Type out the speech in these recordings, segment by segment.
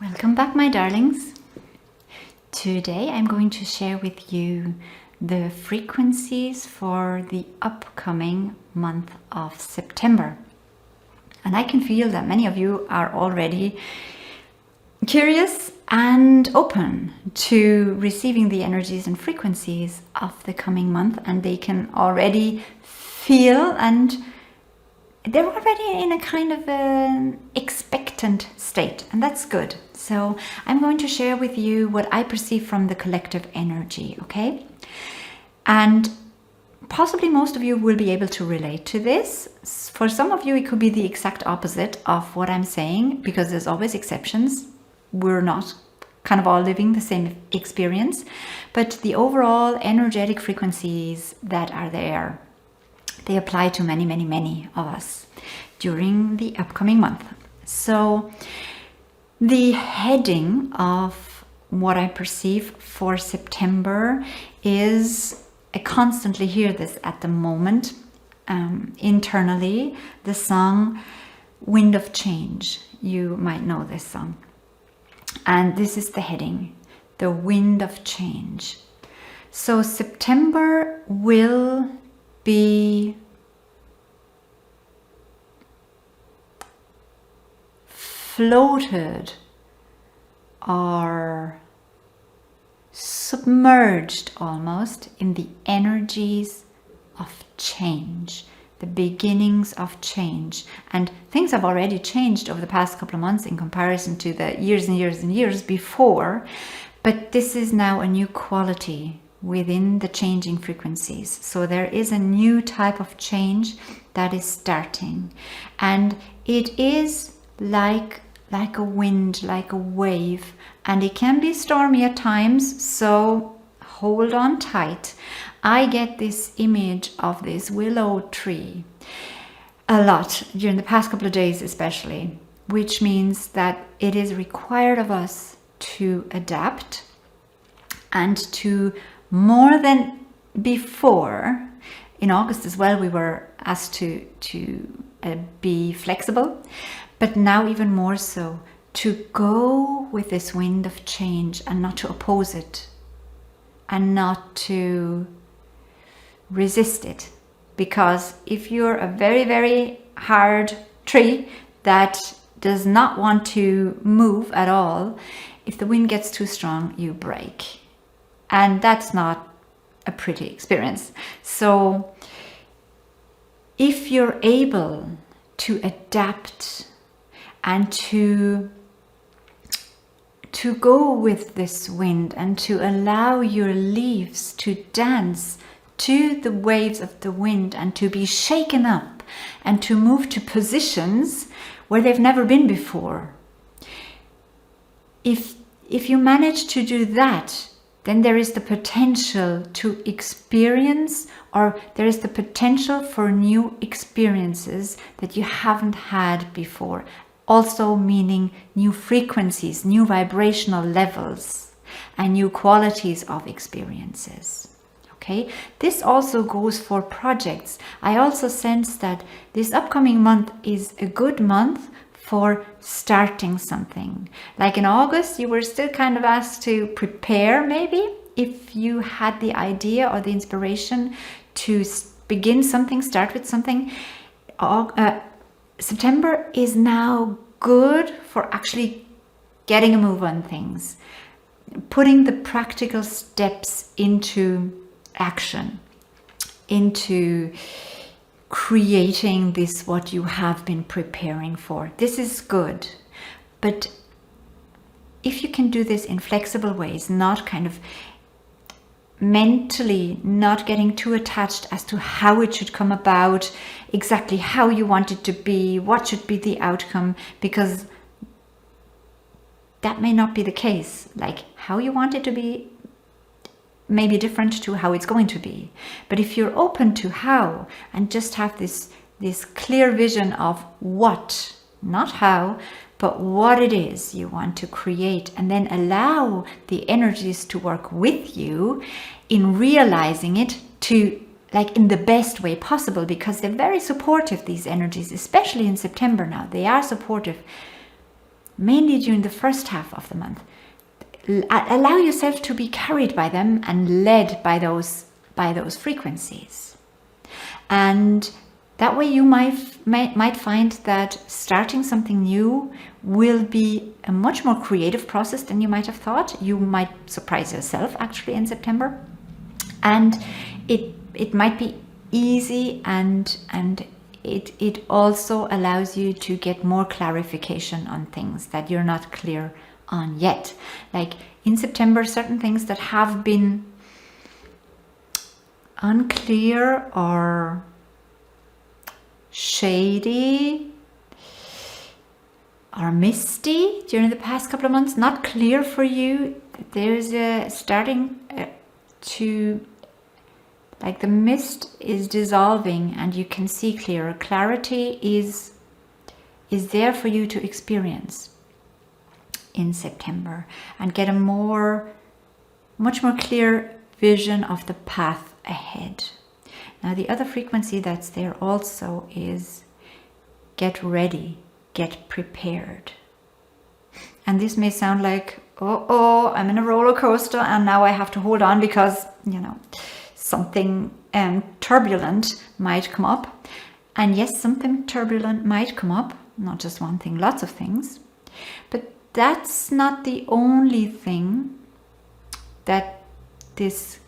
Welcome back, my darlings. Today I'm going to share with you the frequencies for the upcoming month of September. And I can feel that many of you are already curious and open to receiving the energies and frequencies of the coming month, and they can already feel and they're already in a kind of an expectant state, and that's good. So I'm going to share with you what I perceive from the collective energy, okay? And possibly most of you will be able to relate to this. For some of you, it could be the exact opposite of what I'm saying, because there's always exceptions. We're not kind of all living the same experience, but the overall energetic frequencies that are there, they apply to many, many, many of us during the upcoming month. So the heading of what I perceive for September is, I constantly hear this at the moment, internally, the song Wind of Change. You might know this song. And this is the heading, the Wind of Change. So September will be floated or submerged almost in the energies of change, the beginnings of change. And things have already changed over the past couple of months in comparison to the years and years and years before, but this is now a new quality within the changing frequencies. So there is a new type of change that is starting, and it is like a wind, like a wave, and it can be stormy at times, so hold on tight. I get this image of this willow tree a lot during the past couple of days especially, which means that it is required of us to adapt and to, more than before. In August as well, we were asked to be flexible, but now even more so, to go with this wind of change and not to oppose it and not to resist it. Because if you're a very, very hard tree that does not want to move at all, if the wind gets too strong, you break. And that's not a pretty experience. So if you're able to adapt and to go with this wind and to allow your leaves to dance to the waves of the wind and to be shaken up and to move to positions where they've never been before. If you manage to do that, then there is the potential to experience, or there is the potential for new experiences that you haven't had before. Also meaning new frequencies, new vibrational levels, and new qualities of experiences. Okay, this also goes for projects. I also sense that this upcoming month is a good month for starting something. Like in August, you were still kind of asked to prepare, maybe, if you had the idea or the inspiration to begin something, start with something. September is now good for actually getting a move on things, putting the practical steps into action, into creating this, what you have been preparing for. This is good. But if you can do this in flexible ways, not kind of mentally not getting too attached as to how it should come about, exactly how you want it to be, what should be the outcome, because that may not be the case. Like how you want it to be may be different to how it's going to be. But if you're open to how and just have this clear vision of what, not how, but what it is you want to create, and then allow the energies to work with you in realizing it to, like, in the best way possible, because they're very supportive, these energies, especially in September now. They are supportive mainly during the first half of the month. Allow yourself to be carried by them and led by those frequencies. And that way you might find that starting something new will be a much more creative process than you might have thought. You might surprise yourself actually in September. And it might be easy, and it also allows you to get more clarification on things that you're not clear on yet. Like in September, certain things that have been unclear or shady or misty during the past couple of months, not clear for you, there's a starting to, like, the mist is dissolving and you can see clearer. Clarity is there for you to experience in September and get a much more clear vision of the path ahead. Now, the other frequency that's there also is get ready, get prepared. And this may sound like, oh, I'm in a roller coaster and now I have to hold on because, something turbulent might come up. And yes, something turbulent might come up, not just one thing, lots of things. But that's not the only thing that this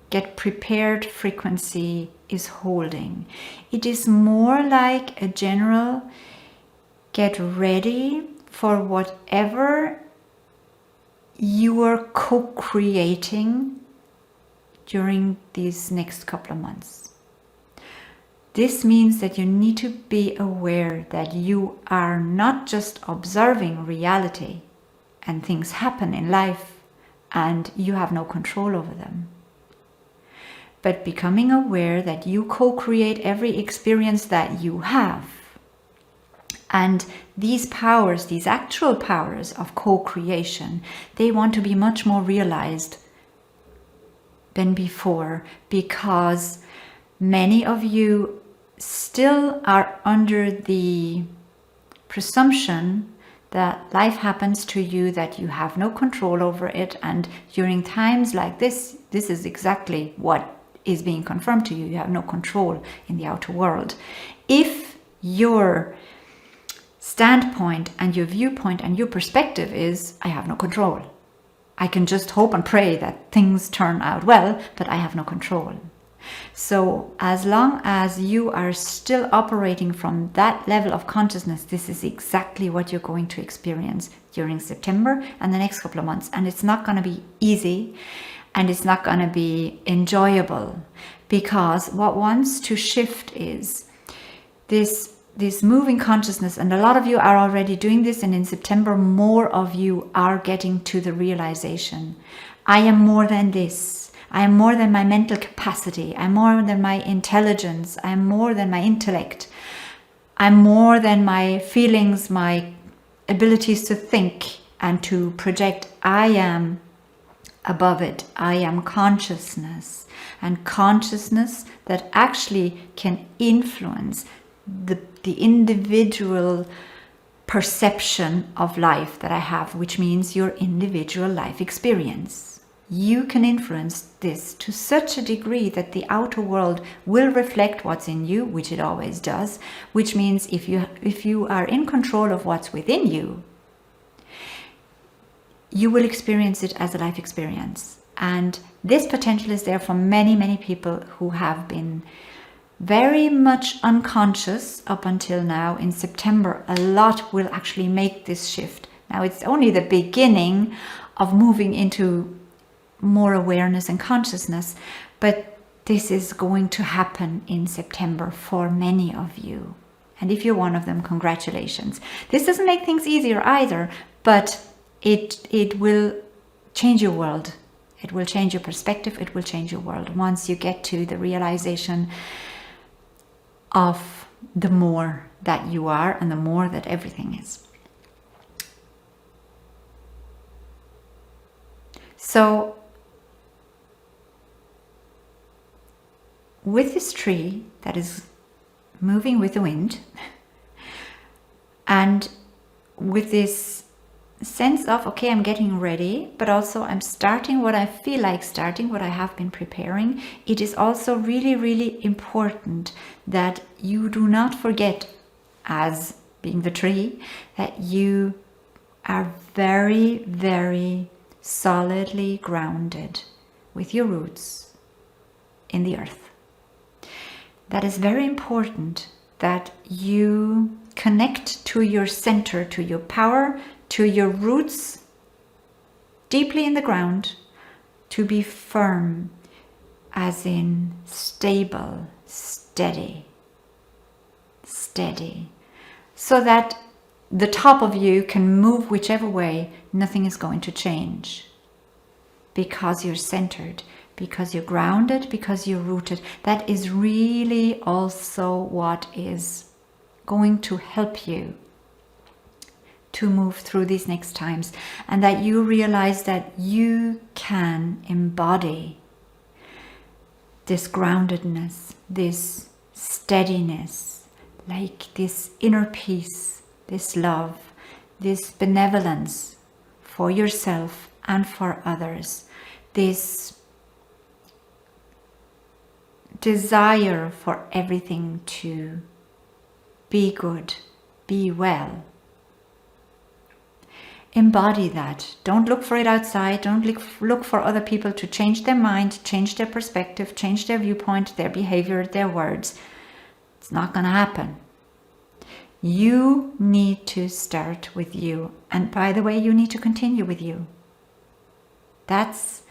get prepared frequency is holding. It is more like a general get ready for whatever you are co-creating during these next couple of months. This means that you need to be aware that you are not just observing reality and things happen in life and you have no control over them, but becoming aware that you co-create every experience that you have. And these powers, these actual powers of co-creation, they want to be much more realized than before, because many of you still are under the presumption that life happens to you, that you have no control over it. And during times like this is exactly what is being confirmed to you. You have no control in the outer world. If your standpoint and your viewpoint and your perspective is, I have no control, I can just hope and pray that things turn out well, but I have no control. So as long as you are still operating from that level of consciousness, this is exactly what you're going to experience during September and the next couple of months. And it's not going to be easy and it's not going to be enjoyable, because what wants to shift is this moving consciousness. And a lot of you are already doing this, and in September more of you are getting to the realization, I am more than this. I am more than my mental capacity. I'm more than my intelligence. I'm more than my intellect. I'm more than my feelings, my abilities to think and to project. I am above it. I am consciousness, and consciousness that actually can influence the individual perception of life that I have, which means your individual life experience. You can influence this to such a degree that the outer world will reflect what's in you, which it always does, which means if you are in control of what's within you, you will experience it as a life experience. And this potential is there for many, many people who have been very much unconscious up until now. In September, a lot will actually make this shift. Now, it's only the beginning of moving into more awareness and consciousness, but this is going to happen in September for many of you. And if you're one of them, congratulations. This doesn't make things easier either, but it will change your world. It will change your perspective. It will change your world once you get to the realization of the more that you are and the more that everything is. So with this tree that is moving with the wind, and with this sense of, okay, I'm getting ready, but also I'm starting what I feel like starting, what I have been preparing. It is also really, really important that you do not forget, as being the tree, that you are very, very solidly grounded with your roots in the earth. That is very important, that you connect to your center, to your power, to your roots deeply in the ground, to be firm, as in stable, steady, so that the top of you can move whichever way. Nothing is going to change, because you're centered, because you're grounded, because you're rooted. That is really also what is going to help you to move through these next times, and that you realize that you can embody this groundedness, this steadiness, like this inner peace, this love, this benevolence for yourself and for others, this desire for everything to be good, be well. Embody that. Don't look for it outside. Don't look for other people to change their mind, change their perspective, change their viewpoint, their behavior, their words. It's not going to happen. You need to start with you. And by the way, you need to continue with you. That's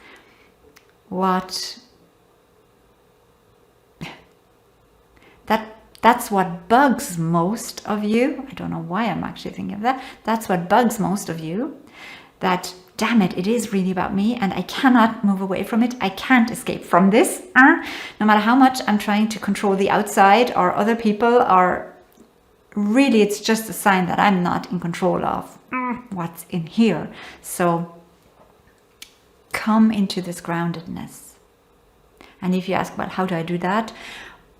what that's what bugs most of you. I don't know why I'm actually thinking of that. That's what bugs most of you. That, damn it, it is really about me and I cannot move away from it. I can't escape from this. No matter how much I'm trying to control the outside or other people, or really it's just a sign that I'm not in control of what's in here. So come into this groundedness. And if you ask, well, how do I do that?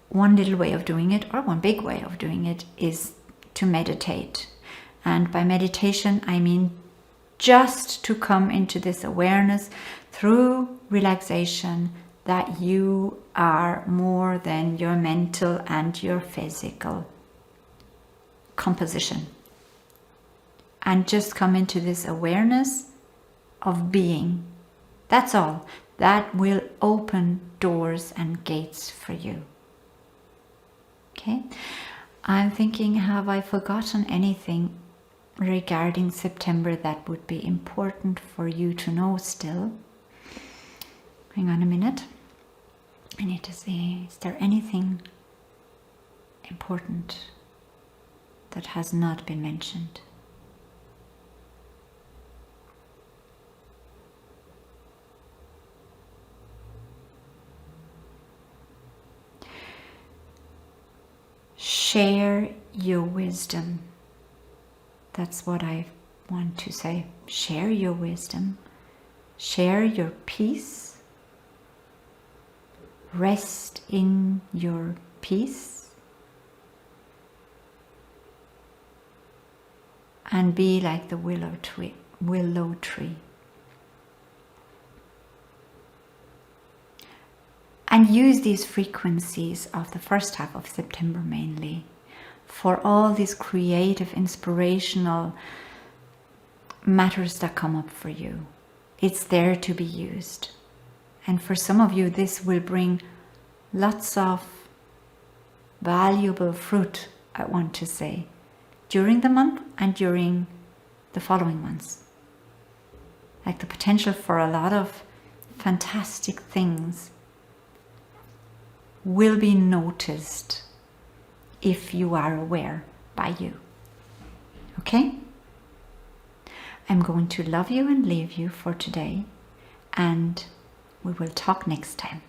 One little way of doing it, or one big way of doing it, is to meditate. And by meditation, I mean just to come into this awareness through relaxation that you are more than your mental and your physical composition. And just come into this awareness of being. That's all. That will open doors and gates for you. Okay, I'm thinking, have I forgotten anything regarding September that would be important for you to know still? Hang on a minute. I need to see, is there anything important that has not been mentioned? Share your wisdom. That's what I want to say. Share your wisdom. Share your peace. Rest in your peace. And be like the willow tree. And use these frequencies of the first half of September mainly for all these creative, inspirational matters that come up for you. It's there to be used. And for some of you, this will bring lots of valuable fruit, I want to say, during the month and during the following months. Like the potential for a lot of fantastic things will be noticed if you are aware by you. Okay? I'm going to love you and leave you for today, and we will talk next time.